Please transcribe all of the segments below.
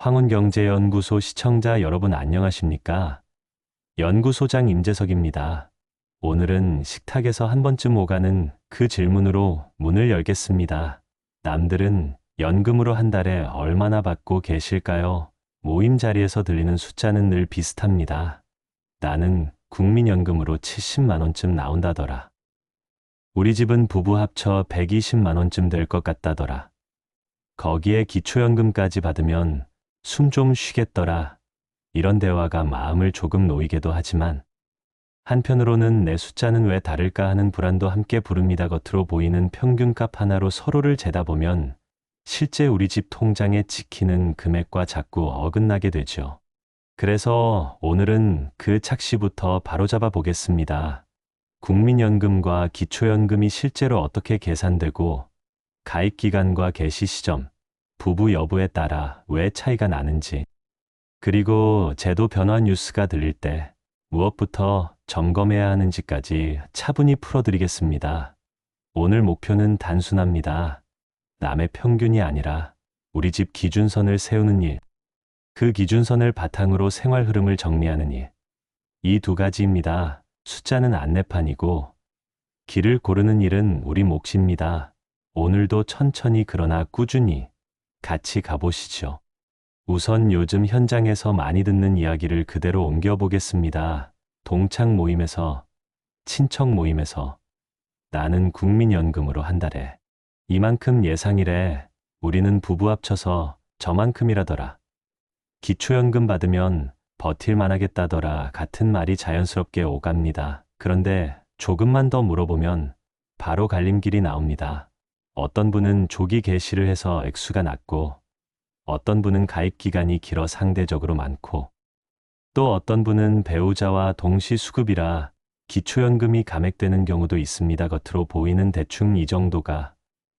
황혼경제연구소 시청자 여러분 안녕하십니까? 연구소장 임재석입니다. 오늘은 식탁에서 한 번쯤 오가는 그 질문으로 문을 열겠습니다. 남들은 연금으로 한 달에 얼마나 받고 계실까요? 모임 자리에서 들리는 숫자는 늘 비슷합니다. 나는 국민연금으로 70만 원쯤 나온다더라. 우리 집은 부부 합쳐 120만 원쯤 될 것 같다더라. 거기에 기초연금까지 받으면 숨 좀 쉬겠더라. 이런 대화가 마음을 조금 놓이게도 하지만 한편으로는 내 숫자는 왜 다를까 하는 불안도 함께 부릅니다. 겉으로 보이는 평균값 하나로 서로를 재다 보면 실제 우리 집 통장에 찍히는 금액과 자꾸 어긋나게 되죠. 그래서 오늘은 그 착시부터 바로잡아 보겠습니다. 국민연금과 기초연금이 실제로 어떻게 계산되고 가입기간과 개시 시점, 부부 여부에 따라 왜 차이가 나는지, 그리고 제도 변화 뉴스가 들릴 때 무엇부터 점검해야 하는지까지 차분히 풀어드리겠습니다. 오늘 목표는 단순합니다. 남의 평균이 아니라 우리 집 기준선을 세우는 일, 그 기준선을 바탕으로 생활 흐름을 정리하는 일. 이 두 가지입니다. 숫자는 안내판이고 길을 고르는 일은 우리 몫입니다. 오늘도 천천히 그러나 꾸준히 같이 가보시죠. 우선 요즘 현장에서 많이 듣는 이야기를 그대로 옮겨보겠습니다. 동창 모임에서, 친척 모임에서 나는 국민연금으로 한 달에 이만큼 예상이래. 우리는 부부 합쳐서 저만큼이라더라. 기초연금 받으면 버틸만 하겠다더라. 같은 말이 자연스럽게 오갑니다. 그런데 조금만 더 물어보면 바로 갈림길이 나옵니다. 어떤 분은 조기 개시를 해서 액수가 낮고, 어떤 분은 가입 기간이 길어 상대적으로 많고, 또 어떤 분은 배우자와 동시 수급이라 기초연금이 감액되는 경우도 있습니다. 겉으로 보이는 대충 이 정도가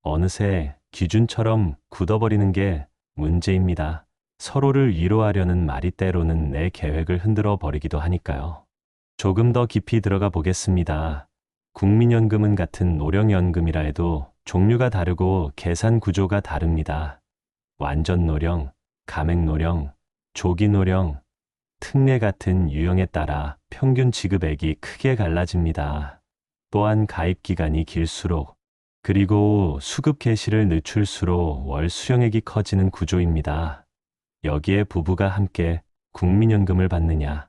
어느새 기준처럼 굳어버리는 게 문제입니다. 서로를 위로하려는 말이 때로는 내 계획을 흔들어 버리기도 하니까요. 조금 더 깊이 들어가 보겠습니다. 국민연금은 같은 노령연금이라 해도 종류가 다르고 계산 구조가 다릅니다. 완전 노령, 감액 노령, 조기 노령, 특례 같은 유형에 따라 평균 지급액이 크게 갈라집니다. 또한 가입 기간이 길수록, 그리고 수급 개시를 늦출수록 월 수령액이 커지는 구조입니다. 여기에 부부가 함께 국민연금을 받느냐,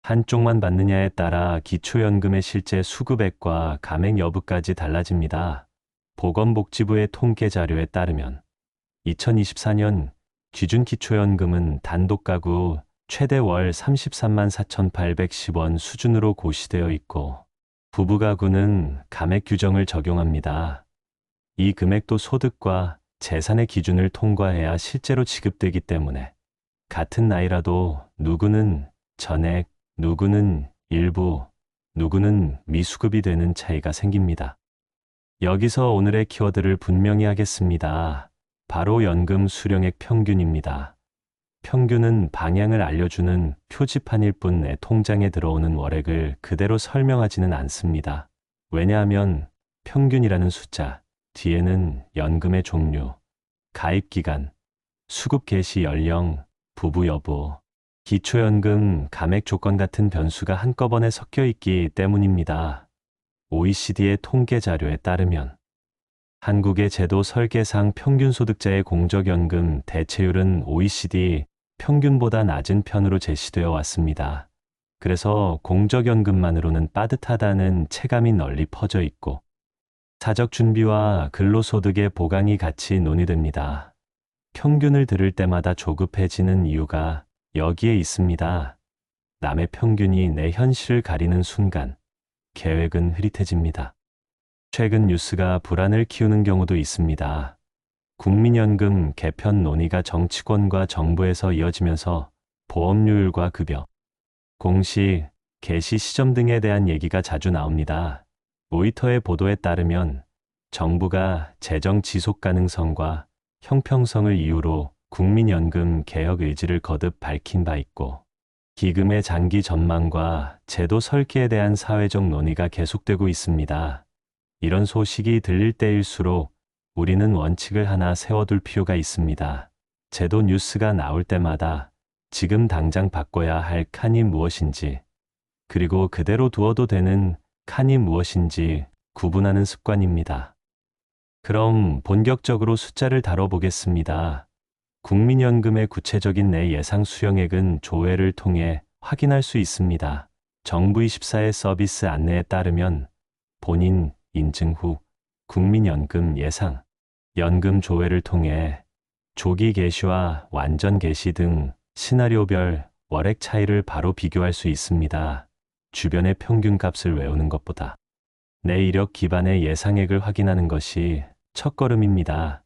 한쪽만 받느냐에 따라 기초연금의 실제 수급액과 감액 여부까지 달라집니다. 보건복지부의 통계 자료에 따르면 2024년 기준 기초연금은 단독 가구 최대 월 33만 4,810원 수준으로 고시되어 있고, 부부 가구는 감액 규정을 적용합니다. 이 금액도 소득과 재산의 기준을 통과해야 실제로 지급되기 때문에 같은 나이라도 누구는 전액, 누구는 일부, 누구는 미수급이 되는 차이가 생깁니다. 여기서 오늘의 키워드를 분명히 하겠습니다. 바로 연금 수령액 평균입니다. 평균은 방향을 알려주는 표지판일 뿐 내 통장에 들어오는 월액을 그대로 설명하지는 않습니다. 왜냐하면 평균이라는 숫자 뒤에는 연금의 종류, 가입 기간, 수급 개시 연령, 부부 여부, 기초연금 감액 조건 같은 변수가 한꺼번에 섞여 있기 때문입니다. OECD의 통계 자료에 따르면 한국의 제도 설계상 평균 소득자의 공적연금 대체율은 OECD 평균보다 낮은 편으로 제시되어 왔습니다. 그래서 공적연금만으로는 빠듯하다는 체감이 널리 퍼져 있고, 사적 준비와 근로소득의 보강이 같이 논의됩니다. 평균을 들을 때마다 조급해지는 이유가 여기에 있습니다. 남의 평균이 내 현실을 가리는 순간 계획은 흐릿해집니다. 최근 뉴스가 불안을 키우는 경우도 있습니다. 국민연금 개편 논의가 정치권과 정부에서 이어지면서 보험료율과 급여, 공시, 개시 시점 등에 대한 얘기가 자주 나옵니다. 로이터의 보도에 따르면 정부가 재정 지속 가능성과 형평성을 이유로 국민연금 개혁 의지를 거듭 밝힌 바 있고, 기금의 장기 전망과 제도 설계에 대한 사회적 논의가 계속되고 있습니다. 이런 소식이 들릴 때일수록 우리는 원칙을 하나 세워둘 필요가 있습니다. 제도 뉴스가 나올 때마다 지금 당장 바꿔야 할 칸이 무엇인지, 그리고 그대로 두어도 되는 칸이 무엇인지 구분하는 습관입니다. 그럼 본격적으로 숫자를 다뤄보겠습니다. 국민연금의 구체적인 내 예상 수령액은 조회를 통해 확인할 수 있습니다. 정부24의 서비스 안내에 따르면 본인 인증 후 국민연금 예상, 연금 조회를 통해 조기 개시와 완전 개시 등 시나리오별 월액 차이를 바로 비교할 수 있습니다. 주변의 평균값을 외우는 것보다 내 이력 기반의 예상액을 확인하는 것이 첫걸음입니다.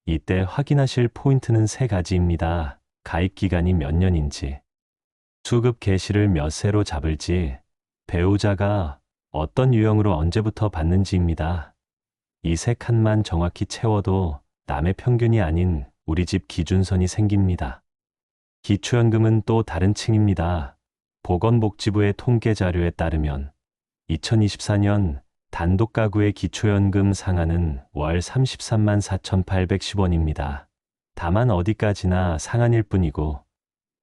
이때 확인하실 포인트는 3가지입니다. 가입 기간이 몇 년인지, 수급 개시를 몇 세로 잡을지, 배우자가 어떤 유형으로 언제부터 받는지입니다. 이 3칸만 정확히 채워도 남의 평균이 아닌 우리 집 기준선이 생깁니다. 기초연금은 또 다른 층입니다. 보건복지부의 통계 자료에 따르면 2024년 단독 가구의 기초연금 상한은 월 33만 4,810원입니다. 다만 어디까지나 상한일 뿐이고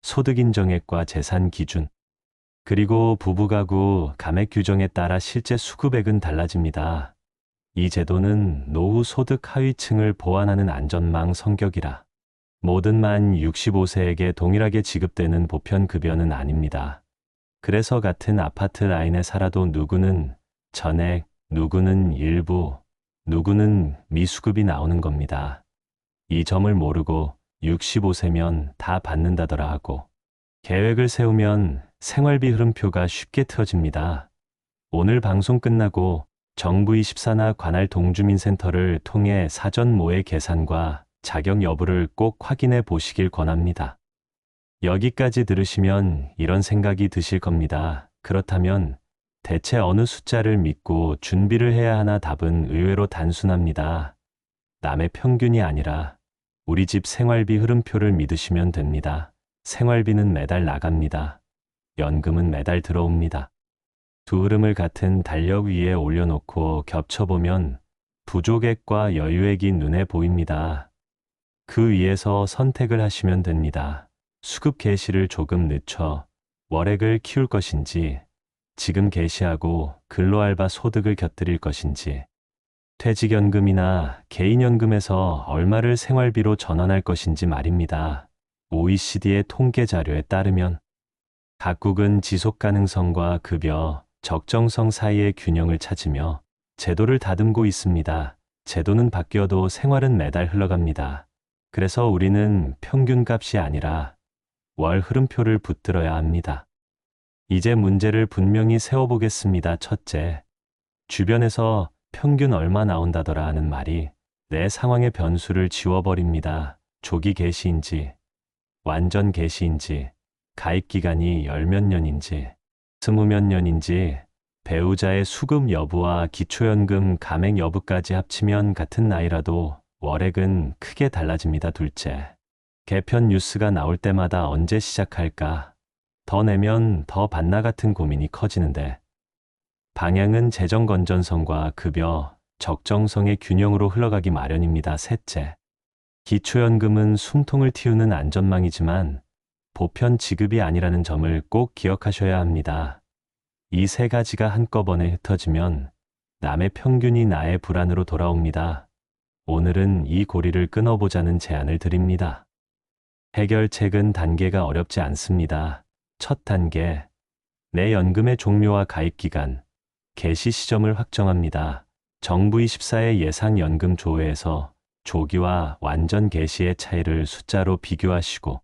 소득 인정액과 재산 기준, 그리고 부부 가구 감액 규정에 따라 실제 수급액은 달라집니다. 이 제도는 노후 소득 하위층을 보완하는 안전망 성격이라 모든 만 65세에게 동일하게 지급되는 보편급여는 아닙니다. 그래서 같은 아파트 라인에 살아도 누구는 전액, 누구는 일부, 누구는 미수급이 나오는 겁니다. 이 점을 모르고 65세면 다 받는다더라 하고 계획을 세우면 생활비 흐름표가 쉽게 틀어집니다. 오늘 방송 끝나고 정부24나 관할 동주민센터를 통해 사전 모의 계산과 자격 여부를 꼭 확인해 보시길 권합니다. 여기까지 들으시면 이런 생각이 드실 겁니다. 그렇다면 대체 어느 숫자를 믿고 준비를 해야 하나? 답은 의외로 단순합니다. 남의 평균이 아니라 우리 집 생활비 흐름표를 믿으시면 됩니다. 생활비는 매달 나갑니다. 연금은 매달 들어옵니다. 두 흐름을 같은 달력 위에 올려놓고 겹쳐보면 부족액과 여유액이 눈에 보입니다. 그 위에서 선택을 하시면 됩니다. 수급 개시를 조금 늦춰 월액을 키울 것인지, 지금 개시하고 근로알바 소득을 곁들일 것인지, 퇴직연금이나 개인연금에서 얼마를 생활비로 전환할 것인지 말입니다. OECD의 통계 자료에 따르면 각국은 지속가능성과 급여, 적정성 사이의 균형을 찾으며 제도를 다듬고 있습니다. 제도는 바뀌어도 생활은 매달 흘러갑니다. 그래서 우리는 평균값이 아니라 월 흐름표를 붙들어야 합니다. 이제 문제를 분명히 세워보겠습니다. 첫째, 주변에서 평균 얼마 나온다더라 하는 말이 내 상황의 변수를 지워버립니다. 조기 개시인지, 완전 개시인지, 가입 기간이 열몇 년인지, 20몇 년인지, 배우자의 수급 여부와 기초연금 감액 여부까지 합치면 같은 나이라도 월액은 크게 달라집니다. 둘째, 개편 뉴스가 나올 때마다 언제 시작할까? 더 내면 더 받나 같은 고민이 커지는데, 방향은 재정 건전성과 급여, 적정성의 균형으로 흘러가기 마련입니다. 셋째, 기초연금은 숨통을 틔우는 안전망이지만 보편 지급이 아니라는 점을 꼭 기억하셔야 합니다. 이 3가지가 한꺼번에 흩어지면 남의 평균이 나의 불안으로 돌아옵니다. 오늘은 이 고리를 끊어보자는 제안을 드립니다. 해결책은 단계가 어렵지 않습니다. 첫 단계, 내 연금의 종료와 가입 기간, 개시 시점을 확정합니다. 정부24의 예상 연금 조회에서 조기와 완전 개시의 차이를 숫자로 비교하시고,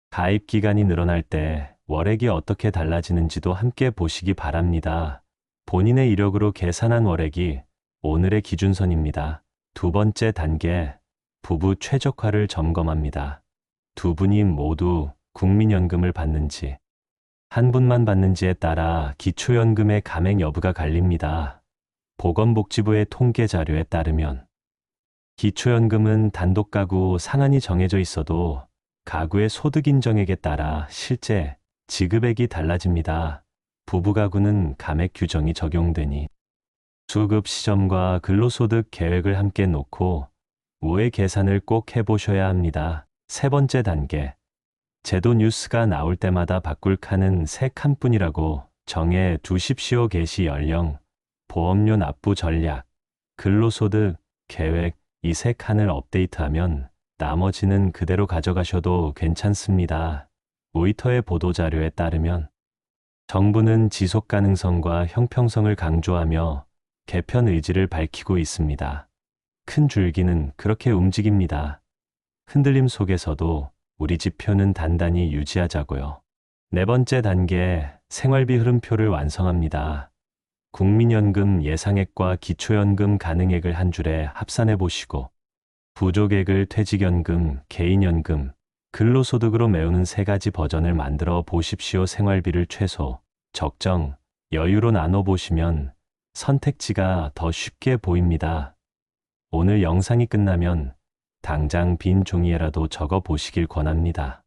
가입 기간이 늘어날 때 월액이 어떻게 달라지는지도 함께 보시기 바랍니다. 본인의 이력으로 계산한 월액이 오늘의 기준선입니다. 두 번째 단계, 부부 최적화를 점검합니다. 두 분이 모두 국민연금을 받는지, 한 분만 받는지에 따라 기초연금의 감액 여부가 갈립니다. 보건복지부의 통계 자료에 따르면 기초연금은 단독 가구 상한이 정해져 있어도 가구의 소득 인정액에 따라 실제 지급액이 달라집니다. 부부 가구는 감액 규정이 적용되니 수급 시점과 근로소득 계획을 함께 놓고 우회 계산을 꼭 해보셔야 합니다. 세 번째 단계. 제도 뉴스가 나올 때마다 바꿀 칸은 세 칸뿐이라고 정해 두십시오. 개시 연령, 보험료 납부 전략, 근로소득, 계획 이 세 칸을 업데이트하면 나머지는 그대로 가져가셔도 괜찮습니다. 로이터의 보도자료에 따르면 정부는 지속 가능성과 형평성을 강조하며 개편 의지를 밝히고 있습니다. 큰 줄기는 그렇게 움직입니다. 흔들림 속에서도 우리 지표는 단단히 유지하자고요. 네 번째 단계, 생활비 흐름표를 완성합니다. 국민연금 예상액과 기초연금 가능액을 한 줄에 합산해 보시고 부족액을 퇴직연금, 개인연금, 근로소득으로 메우는 세 가지 버전을 만들어 보십시오. 생활비를 최소, 적정, 여유로 나눠 보시면 선택지가 더 쉽게 보입니다. 오늘 영상이 끝나면 당장 빈 종이에라도 적어 보시길 권합니다.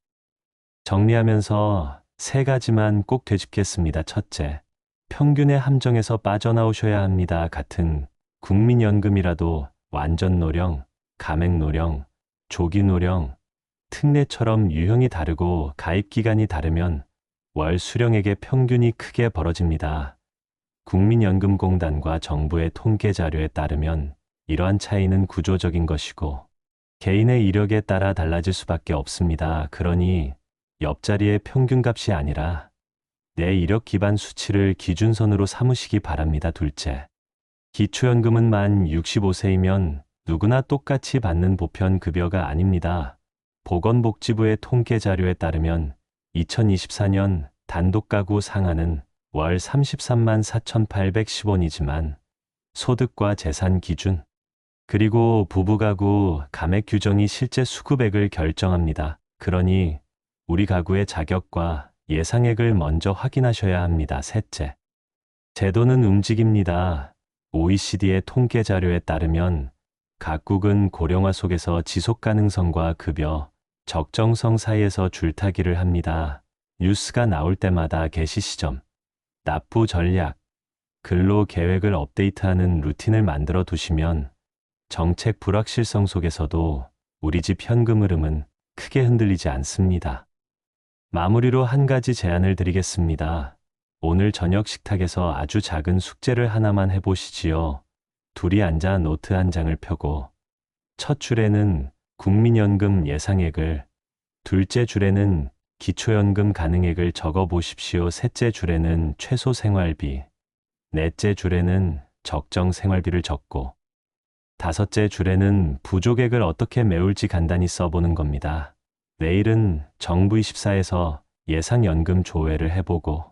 정리하면서 세 가지만 꼭 되짚겠습니다. 첫째, 평균의 함정에서 빠져나오셔야 합니다. 같은 국민연금이라도 완전 노령, 감액 노령, 조기 노령, 특례처럼 유형이 다르고 가입 기간이 다르면 월 수령액의 평균이 크게 벌어집니다. 국민연금공단과 정부의 통계 자료에 따르면 이러한 차이는 구조적인 것이고 개인의 이력에 따라 달라질 수밖에 없습니다. 그러니 옆자리의 평균값이 아니라 내 이력 기반 수치를 기준선으로 삼으시기 바랍니다. 둘째, 기초연금은 만 65세이면 누구나 똑같이 받는 보편급여가 아닙니다. 보건복지부의 통계 자료에 따르면 2024년 단독가구 상한은 월 33만 4,810원이지만 소득과 재산 기준, 그리고 부부가구 감액 규정이 실제 수급액을 결정합니다. 그러니 우리 가구의 자격과 예상액을 먼저 확인하셔야 합니다. 셋째, 제도는 움직입니다. OECD의 통계 자료에 따르면 각국은 고령화 속에서 지속 가능성과 급여, 적정성 사이에서 줄타기를 합니다. 뉴스가 나올 때마다 개시 시점, 납부 전략, 근로 계획을 업데이트하는 루틴을 만들어 두시면 정책 불확실성 속에서도 우리 집 현금 흐름은 크게 흔들리지 않습니다. 마무리로 한 가지 제안을 드리겠습니다. 오늘 저녁 식탁에서 아주 작은 숙제를 하나만 해보시지요. 둘이 앉아 노트 한 장을 펴고 첫 줄에는 국민연금 예상액을, 둘째 줄에는 기초연금 가능액을 적어 보십시오. 셋째 줄에는 최소 생활비, 넷째 줄에는 적정 생활비를 적고 다섯째 줄에는 부족액을 어떻게 메울지 간단히 써보는 겁니다. 내일은 정부24에서 예상연금 조회를 해보고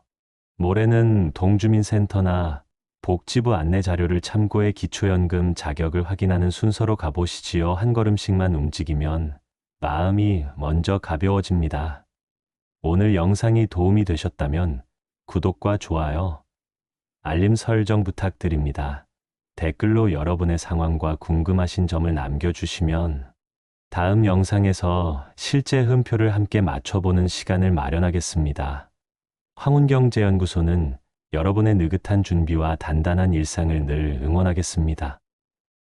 모레는 동주민센터나 복지부 안내 자료를 참고해 기초연금 자격을 확인하는 순서로 가보시지요. 한 걸음씩만 움직이면 마음이 먼저 가벼워집니다. 오늘 영상이 도움이 되셨다면 구독과 좋아요, 알림 설정 부탁드립니다. 댓글로 여러분의 상황과 궁금하신 점을 남겨주시면 다음 영상에서 실제 흠표를 함께 맞춰보는 시간을 마련하겠습니다. 황운경제연구소는 여러분의 느긋한 준비와 단단한 일상을 늘 응원하겠습니다.